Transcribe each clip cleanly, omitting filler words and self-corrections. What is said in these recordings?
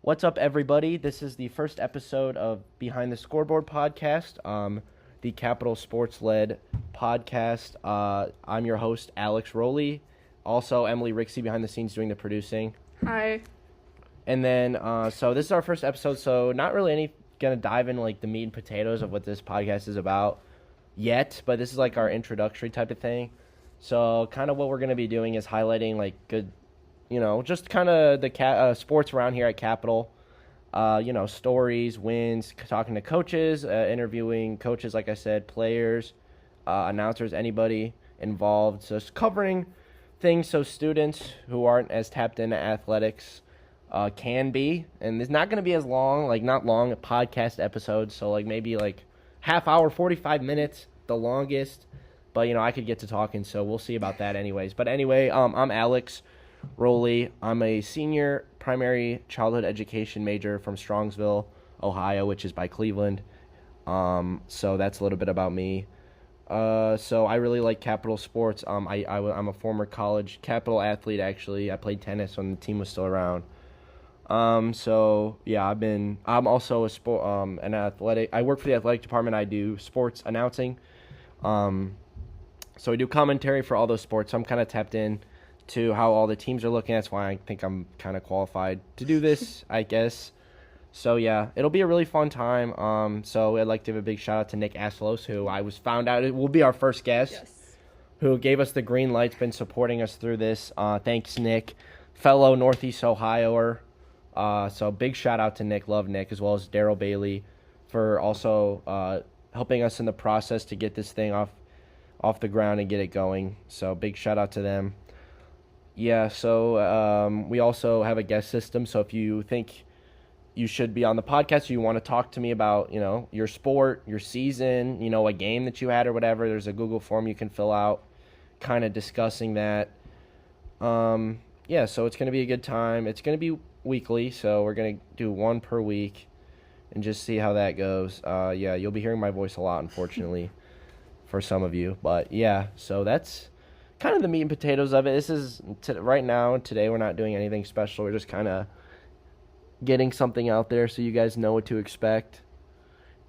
What's up, everybody? This is the first episode of Behind the Scoreboard podcast, the Capital Sports-led podcast. I'm your host, Alex Rowley. Also, Emily Rixey behind the scenes doing the producing. Hi. And then, so this is our first episode, so not really gonna dive into like the meat and potatoes of what this podcast is about yet, but this is like our introductory type of thing. So kind of what we're gonna be doing is highlighting like good, just kind of the sports around here at Capital. Stories, wins, talking to coaches, interviewing coaches, like I said, players, announcers, anybody involved. So just covering things so students who aren't as tapped into athletics can be. And it's not going to be as long, not long podcast episodes. So maybe half hour, 45 minutes, the longest. But, I could get to talking, so we'll see about that anyways. But anyway, I'm Alex Rowley. I'm a senior primary childhood education major from Strongsville, Ohio, which is by Cleveland. So that's a little bit about me. So I really like Capital sports. I'm a former college Capital athlete, actually. I played tennis when the team was still around. So yeah, I'm also an athletic. I work for the athletic department. I do sports announcing. So we do commentary for all those sports. So I'm kind of tapped in to how all the teams are looking. That's why I think I'm kind of qualified to do this, I guess. So yeah, it'll be a really fun time. So I'd like to give a big shout out to Nick Asalos, who I was found out it will be our first guest, Yes. who gave us the green light, been supporting us through this. Thanks, Nick, fellow Northeast Ohioer. So big shout out to Nick, love Nick, as well as Daryl Bailey for also helping us in the process to get this thing off the ground and get it going. So big shout out to them. Yeah, so we also have a guest system. So if you think you should be on the podcast, or you want to talk to me about, your sport, your season, a game that you had or whatever, there's a Google form you can fill out kind of discussing that. Yeah, so it's going to be a good time. It's going to be weekly, so we're going to do one per week and just see how that goes. Yeah, you'll be hearing my voice a lot, unfortunately, for some of you. But yeah, so that's kind of the meat and potatoes of it. This is right now, today, we're not doing anything special. We're just kind of getting something out there so you guys know what to expect.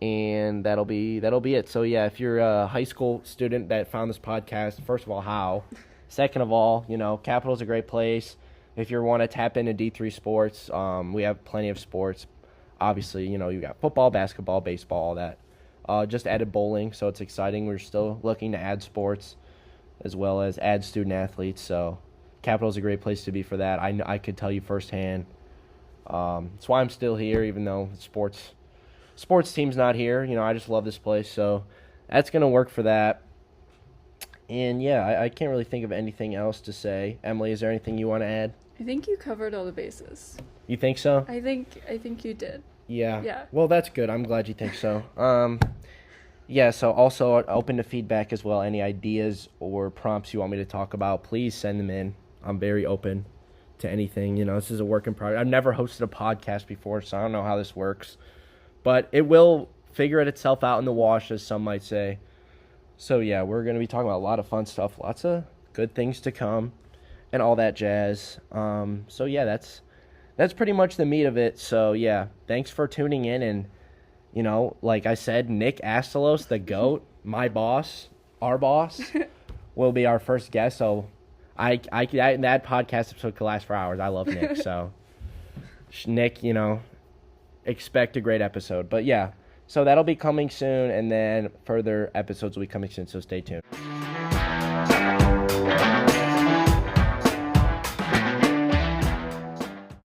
And that'll be it. So yeah, if you're a high school student that found this podcast, first of all, how? Second of all, Capital's a great place. If you want to tap into D3 sports, we have plenty of sports. Obviously, you got football, basketball, baseball, all that. Just added bowling, so it's exciting. We're still looking to add sports as well as add student athletes. So Capital's a great place to be for that. I could tell you firsthand. That's why I'm still here, even though the sports team's not here. I just love this place. So that's going to work for that. And yeah, I can't really think of anything else to say. Emily, is there anything you want to add? I think you covered all the bases. You think so? I think you did. Yeah. Yeah. Well, that's good. I'm glad you think so. Yeah, so also open to feedback as well. Any ideas or prompts you want me to talk about, please send them in. I'm very open to anything. This is a work in progress. I've never hosted a podcast before, so I don't know how this works. But it will figure itself out in the wash, as some might say. So yeah, we're going to be talking about a lot of fun stuff, lots of good things to come, and all that jazz. So yeah, that's pretty much the meat of it. So yeah, thanks for tuning in. And like I said, Nick Astalos, the GOAT, my boss, our boss, will be our first guest. So that podcast episode could last for hours. I love Nick. So Nick, expect a great episode. But yeah, so that'll be coming soon, and then further episodes will be coming soon. So stay tuned.